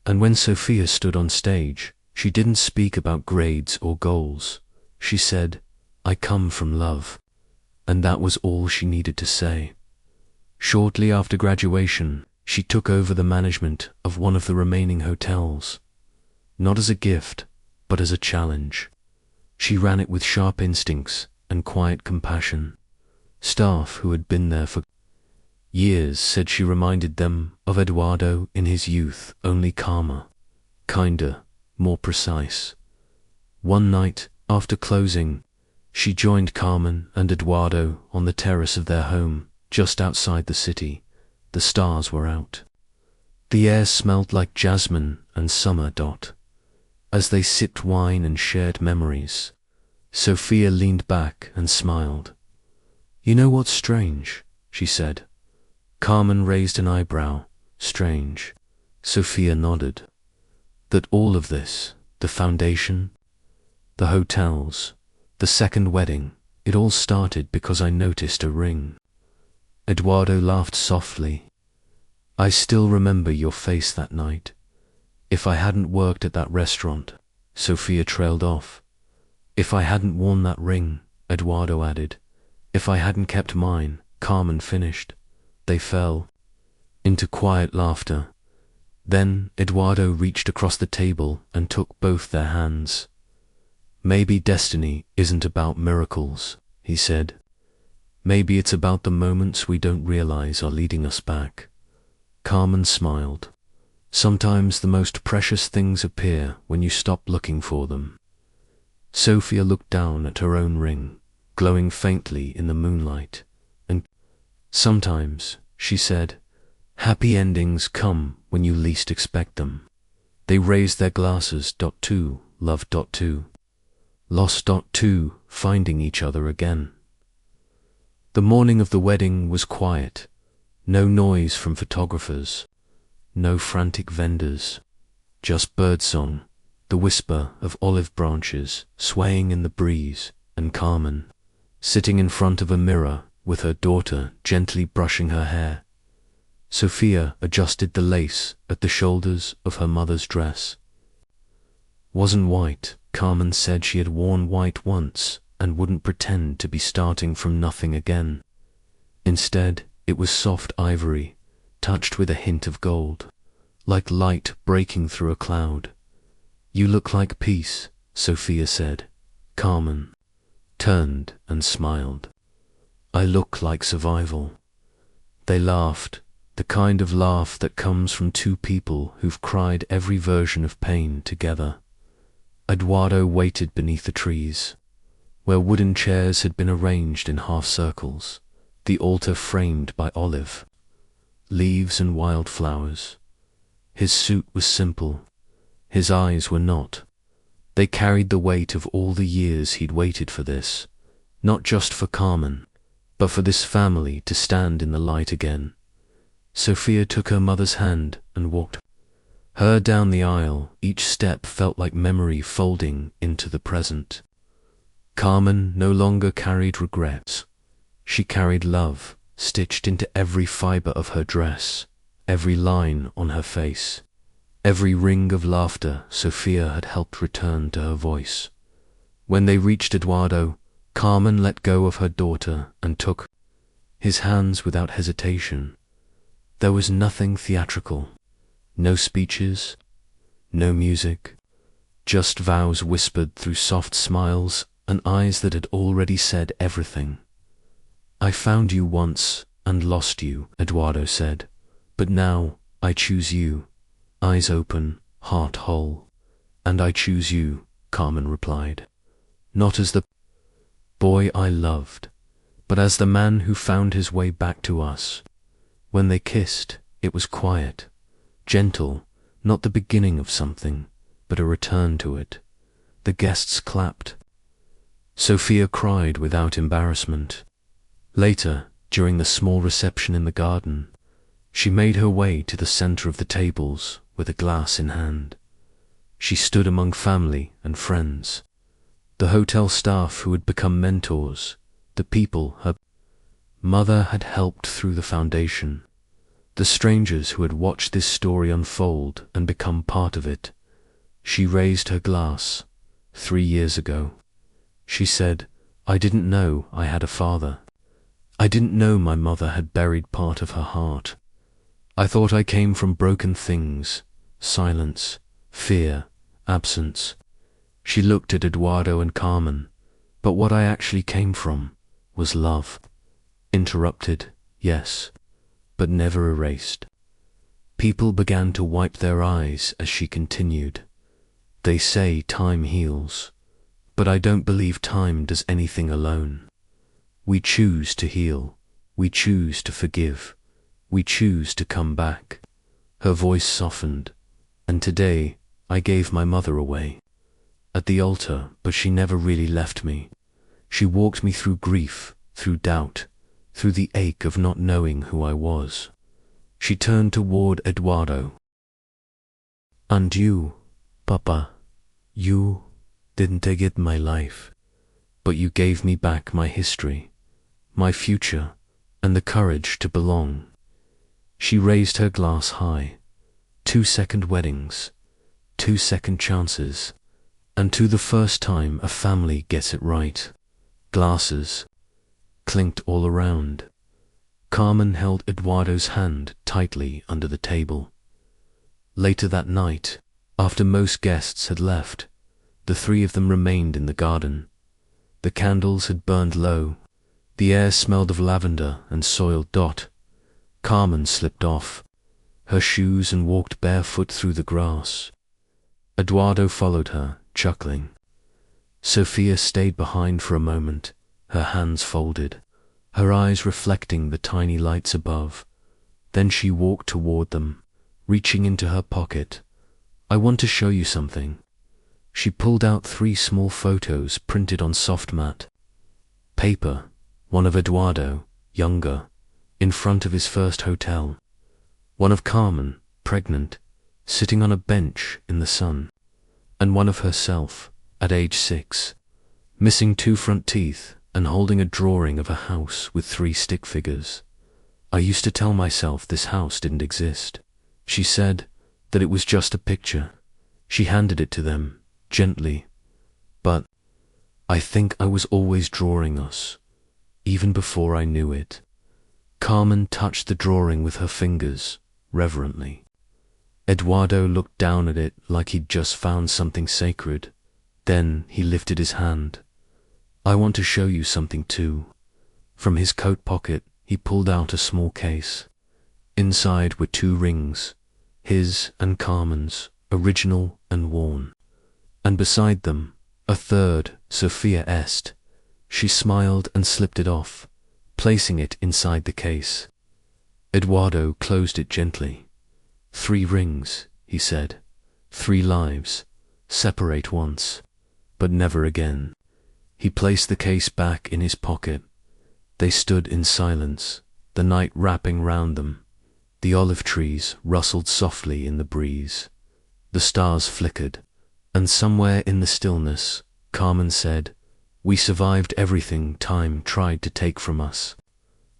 And when Sofía stood on stage, she didn't speak about grades or goals. She said, "I come from love." And that was all she needed to say. Shortly after graduation, she took over the management of one of the remaining hotels. Not as a gift, but as a challenge. She ran it with sharp instincts and quiet compassion. Staff who had been there for years said she reminded them of Eduardo in his youth, only calmer, kinder, more precise. One night, after closing, she joined Carmen and Eduardo on the terrace of their home, just outside the city. The stars were out. The air smelled like jasmine and summer. As they sipped wine and shared memories, Sofía leaned back and smiled. "You know what's strange?" she said. Carmen raised an eyebrow. "Strange." Sofía nodded. "That all of this, the foundation, the hotels, the second wedding, it all started because I noticed a ring." Eduardo laughed softly. "I still remember your face that night. If I hadn't worked at that restaurant," Sofía trailed off. "If I hadn't worn that ring," Eduardo added. "If I hadn't kept mine," Carmen finished. They fell into quiet laughter. Then Eduardo reached across the table and took both their hands. "Maybe destiny isn't about miracles," he said. "Maybe it's about the moments we don't realize are leading us back." Carmen smiled. "Sometimes the most precious things appear when you stop looking for them." Sofía looked down at her own ring, glowing faintly in the moonlight. "And sometimes," she said, "happy endings come when you least expect them." They raised their glasses. To love. To lost. To finding each other again. The morning of the wedding was quiet. No noise from photographers, no frantic vendors, just birdsong, the whisper of olive branches swaying in the breeze, and Carmen, sitting in front of a mirror with her daughter gently brushing her hair. Sofía adjusted the lace at the shoulders of her mother's dress. Wasn't white. Carmen said she had worn white once and wouldn't pretend to be starting from nothing again. Instead, it was soft ivory, touched with a hint of gold, like light breaking through a cloud. "You look like peace," Sofía said. Carmen turned and smiled. "I look like survival." They laughed, the kind of laugh that comes from two people who've cried every version of pain together. Eduardo waited beneath the trees, where wooden chairs had been arranged in half circles, the altar framed by olive leaves and wildflowers. His suit was simple, his eyes were not. They carried the weight of all the years he'd waited for this, not just for Carmen, but for this family to stand in the light again. Sofía took her mother's hand and walked her down the aisle. Each step felt like memory folding into the present. Carmen no longer carried regrets. She carried love, stitched into every fiber of her dress, every line on her face, every ring of laughter Sofía had helped return to her voice. When they reached Eduardo, Carmen let go of her daughter and took his hands without hesitation. There was nothing theatrical, no speeches, no music, just vows whispered through soft smiles and eyes that had already said everything. "I found you once and lost you," Eduardo said, "but now I choose you." Eyes open, heart whole. "And I choose you," Carmen replied. "Not as the boy I loved, but as the man who found his way back to us." When they kissed, it was quiet, gentle, not the beginning of something, but a return to it. The guests clapped. Sofía cried without embarrassment. Later, during the small reception in the garden, she made her way to the center of the tables with a glass in hand. She stood among family and friends, the hotel staff who had become mentors, the people her mother had helped through the foundation, the strangers who had watched this story unfold and become part of it. She raised her glass. 3 years ago, she said, "I didn't know I had a father. I didn't know my mother had buried part of her heart. I thought I came from broken things, silence, fear, absence." She looked at Eduardo and Carmen, "But what I actually came from was love. Interrupted, yes, but never erased." People began to wipe their eyes as she continued. "They say time heals, but I don't believe time does anything alone. We choose to heal, we choose to forgive, we choose to come back." Her voice softened. "And today I gave my mother away at the altar, but she never really left me. She walked me through grief, through doubt, through the ache of not knowing who I was." She turned toward Eduardo. "And you, Papa, you didn't take my life, but you gave me back my history, my future, and the courage to belong." She raised her glass high. 2-second weddings, 2-second chances, and to the first time a family gets it right. Glasses clinked all around. Carmen held Eduardo's hand tightly under the table. Later that night, after most guests had left, the three of them remained in the garden. The candles had burned low. The air smelled of lavender and soiled dot. Carmen slipped off her shoes and walked barefoot through the grass. Eduardo followed her, chuckling. Sofía stayed behind for a moment, her hands folded, her eyes reflecting the tiny lights above. Then she walked toward them, reaching into her pocket. "I want to show you something." She pulled out 3 small photos printed on soft matte paper, one of Eduardo, younger, in front of his first hotel, one of Carmen, pregnant, sitting on a bench in the sun, and one of herself, at age 6, missing 2 front teeth and holding a drawing of a house with 3 stick figures. "I used to tell myself this house didn't exist," she said, "that it was just a picture." She handed it to them, gently. "But I think I was always drawing us, even before I knew it." Carmen touched the drawing with her fingers, reverently. Eduardo looked down at it like he'd just found something sacred. Then he lifted his hand. "I want to show you something too." From his coat pocket, he pulled out a small case. Inside were 2 rings, his and Carmen's, original and worn. And beside them, a third, Sofía est. She smiled and slipped it off, placing it inside the case. Eduardo closed it gently. 3 rings, he said. 3 lives, separate once, but never again. He placed the case back in his pocket. They stood in silence, the night wrapping round them. The olive trees rustled softly in the breeze. The stars flickered, and somewhere in the stillness, Carmen said, "We survived everything time tried to take from us."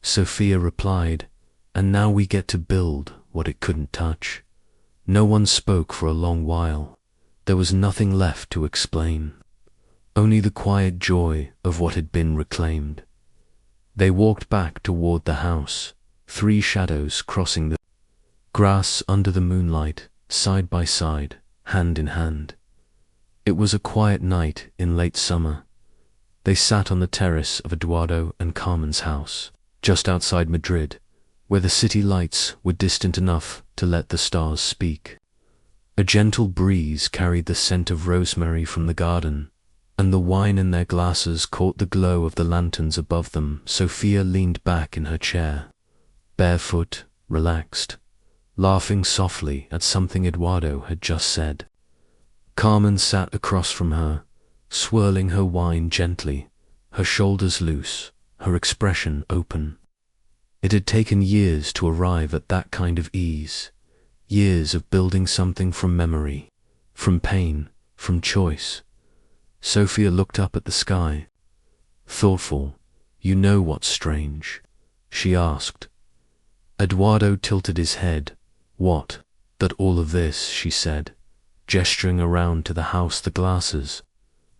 Sofía replied, "And now we get to build what it couldn't touch." No one spoke for a long while. There was nothing left to explain, only the quiet joy of what had been reclaimed. They walked back toward the house, three shadows crossing the grass under the moonlight, side by side, hand in hand. It was a quiet night in late summer. They sat on the terrace of Eduardo and Carmen's house, just outside Madrid, where the city lights were distant enough to let the stars speak. A gentle breeze carried the scent of rosemary from the garden, and the wine in their glasses caught the glow of the lanterns above them. Sofía leaned back in her chair, barefoot, relaxed, laughing softly at something Eduardo had just said. Carmen sat across from her, swirling her wine gently, her shoulders loose, her expression open. It had taken years to arrive at that kind of ease, years of building something from memory, from pain, from choice. Sofía looked up at the sky. Thoughtful. "You know what's strange?" she asked. Eduardo tilted his head. "What?" "That all of this," she said, gesturing around to the house, the glasses.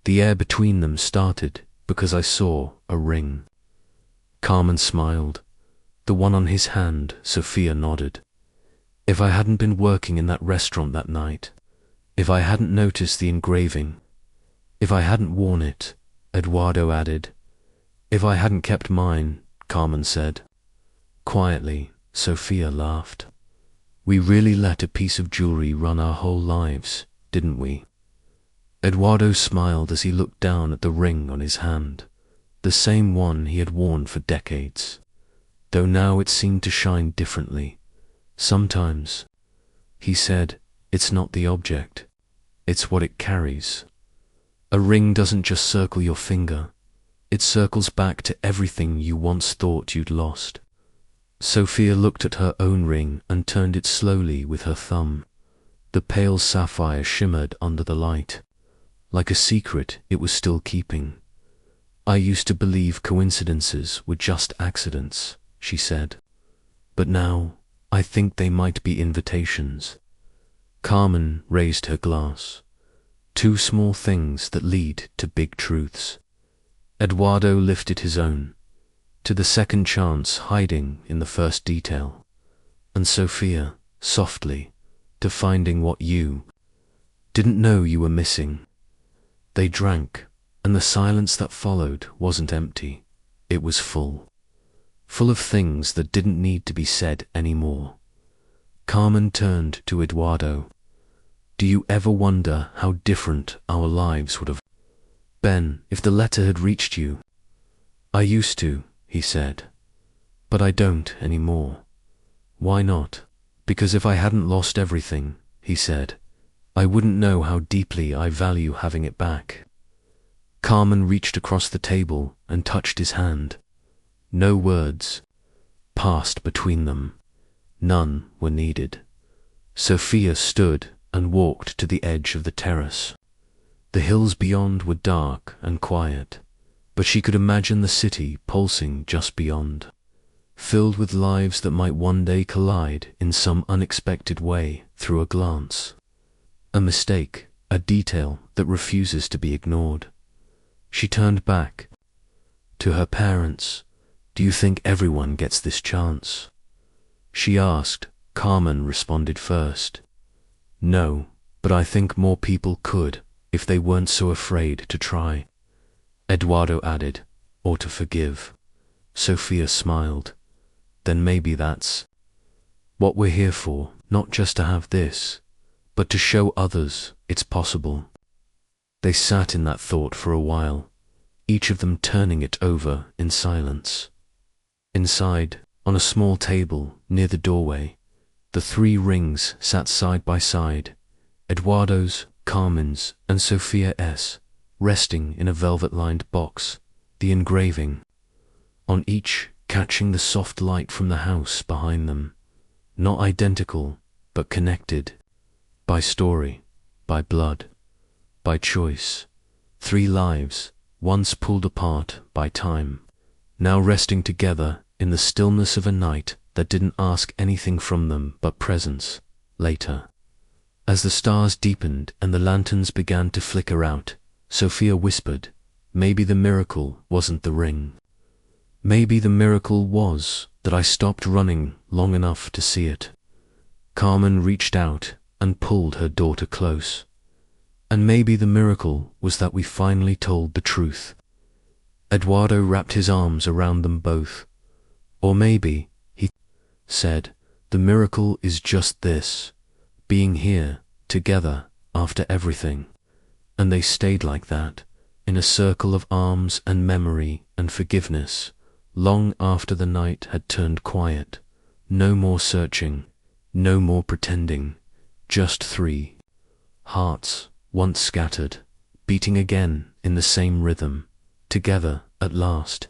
"The air between them started because I saw a ring." Carmen smiled. "The one on his hand," Sofía nodded. "If I hadn't been working in that restaurant that night, if I hadn't noticed the engraving, if I hadn't worn it," Eduardo added. "If I hadn't kept mine," Carmen said. Quietly, Sofía laughed. "We really let a piece of jewelry run our whole lives, didn't we?" Eduardo smiled as he looked down at the ring on his hand, the same one he had worn for decades, though now it seemed to shine differently. "Sometimes," he said, "it's not the object, it's what it carries. A ring doesn't just circle your finger, it circles back to everything you once thought you'd lost." Sofía looked at her own ring and turned it slowly with her thumb. The pale sapphire shimmered under the light, like a secret it was still keeping. "I used to believe coincidences were just accidents," she said. "But now, I think they might be invitations." Carmen raised her glass. "Two small things that lead to big truths." Eduardo lifted his own, to the second chance hiding in the first detail. And Sofía, softly, to finding what you didn't know you were missing. They drank, and the silence that followed wasn't empty. It was full. Full of things that didn't need to be said anymore. Carmen turned to Eduardo. "Do you ever wonder how different our lives would have been if the letter had reached you?" "I used to," he said. "But I don't anymore." "Why not?" "Because if I hadn't lost everything," he said, "I wouldn't know how deeply I value having it back." Carmen reached across the table and touched his hand. No words passed between them. None were needed. Sofía stood and walked to the edge of the terrace. The hills beyond were dark and quiet, but she could imagine the city pulsing just beyond, filled with lives that might one day collide in some unexpected way through a glance, a mistake, a detail that refuses to be ignored. She turned back to her parents. "Do you think everyone gets this chance?" she asked. Carmen responded first. "No, but I think more people could if they weren't so afraid to try." Eduardo added, "Or to forgive." Sofía smiled. "Then maybe that's what we're here for, not just to have this, but to show others it's possible." They sat in that thought for a while, each of them turning it over in silence. Inside, on a small table near the doorway, the three rings sat side by side, Eduardo's, Carmen's, and Sofía's, resting in a velvet-lined box, the engraving on each catching the soft light from the house behind them, not identical, but connected by story, by blood, by choice. 3 lives, once pulled apart by time, now resting together in the stillness of a night that didn't ask anything from them but presence. Later, as the stars deepened and the lanterns began to flicker out, Sofía whispered, "Maybe the miracle wasn't the ring. Maybe the miracle was that I stopped running long enough to see it." Carmen reached out and pulled her daughter close. "And maybe the miracle was that we finally told the truth." Eduardo wrapped his arms around them both. "Or maybe," he said, "the miracle is just this, being here, together, after everything." And they stayed like that, in a circle of arms and memory and forgiveness, long after the night had turned quiet. No more searching, no more pretending, just 3 hearts, once scattered, beating again in the same rhythm, together at last.